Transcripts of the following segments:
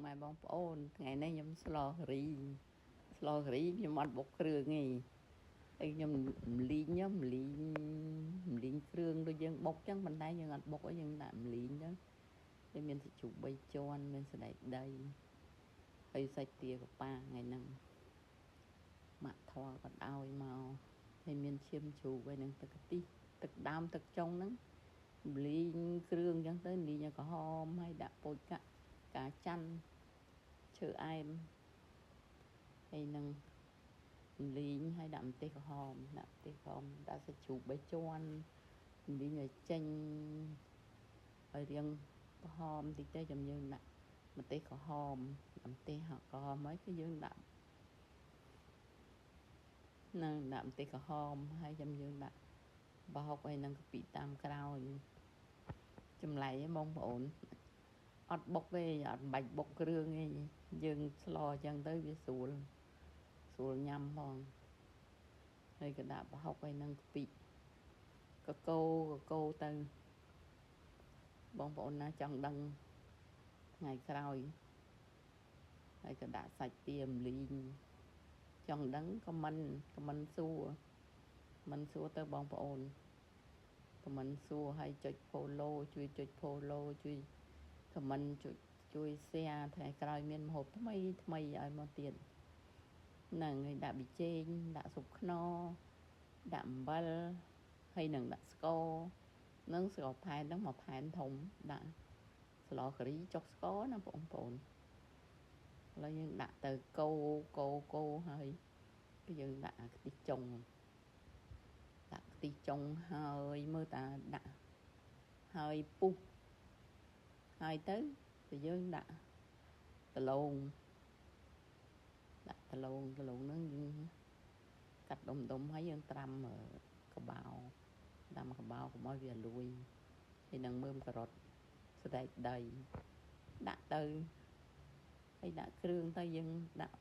ម៉ែបងប្អូនថ្ងៃនេះខ្ញុំស្លរីខ្ញុំអត់បុកគ្រឿងទេហើយខ្ញុំលីងគ្រឿងដូចយើងបុកចឹងប៉ុន្តែយើងអត់បុកទេយើងដាក់លីងទៅវាមានសាច់ជ្រូក3ជាន់មានសណ្តែកដីហើយសាច់ទាកប៉ាថ្ងៃហ្នឹងម៉ាក់ធွာក៏ឲ្យមកហើយមានឈាមជ្រូកហើយនឹងទឹកខ្ទិះទឹកដើមទឹកចុងហ្នឹងលីងគ្រឿងចឹងទៅលីងឲ្យក្រហមហើយដាក់ពោចកាច័ន្ទឈើអែមហើយនឹងលីងហើយដាក់ម្ទេសក្រហមដាក់សាច់ជ្រូក3ជាន់លីងឲ្យចេញឲ្យរាងក្រហមតិចទៅចាំយើងដាក់ម្ទេសក្រហមម្ទេសក្រហមហើយគឺយើងដាក់ម្ទេសក្រហមហើយចាំយើងដាក់បោកហើយនឹងកាពិតាមក្រោយចម្លែកបងប្អូនអត់បុកទេអត់បាច់បុកគ្រឿងទេយើងស្លអញ្ចឹងទៅវាស្រួលញ៉ាំផងហើយក៏ដាក់ប្រហុកហើយនឹងកាពិកកូរទៅបងប្អូនណាចង់ដឹងថ្ងៃក្រោយហើយក៏ដាក់សាច់ទាមលីងចង់ដឹងខមមិនសួរទៅបងប្អូនខមមិនសួរហើយចុច follow ជួយចុច follow ជួយខមមិនជួយ share ថ្ងៃក្រោយមានម្ហូបថ្មីឲ្យមកទៀតហ្នឹងហើយដាក់ប៊ីចេងដាក់ស៊ុបខ្នុរដាក់អំបិលហើយនឹងដាក់ស្ករនឹងស្ករផែនហ្នឹងមកផែនធំដាក់ស្លការីចុកស្ករណាបងប្អូនឥឡូវយើងដាក់ទៅកូរហើយគឺយើងដាក់ខ្ទិះចុងហើយមើលតាដាក់ហើយពុះហើយទៅយើងដាក់ដលងហ្នឹងយើងកាត់ដុំហើយយើងត្រាំកបោកុំឲ្យវាលួយហើយនឹងមើមការ៉ុតសណ្តែកដីដាក់ទៅហើយដាក់គ្រឿងទៅយើងដាក់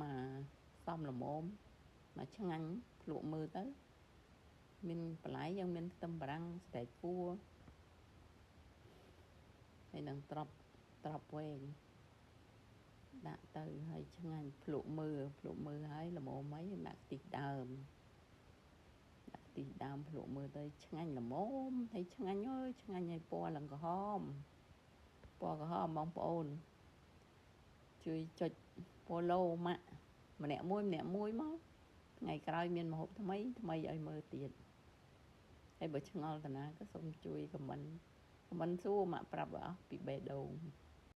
មកសំល្មមមកឆ្ងាញ់ភ្លក់មើលទៅមានបន្លែយើងមានខ្ទឹមបារាំងសណ្តែកគួរហើយនឹងត្រប់វែងដាក់ទៅហើយឆ្ងាញ់ភ្លក់មើលហើយល្មមហើយដាក់ខ្ទិះដើមភ្លក់មើលទៅឆ្ងាញ់ល្មមហើយឆ្ងាញ់ឲ្យពណ៌ឡើងក្រហមបងប្អូនជួយចុច follow ម៉ាក់ម្នាក់មួយមកថ្ងៃក្រោយមានម្ហូបថ្មីឲ្យមើលទៀតហើយបើឆ្ងល់តាណាក៏សូមជួយខមមិនសួរម៉ាក់ប្រាប់ឲ្យអស់ពីបេះដូង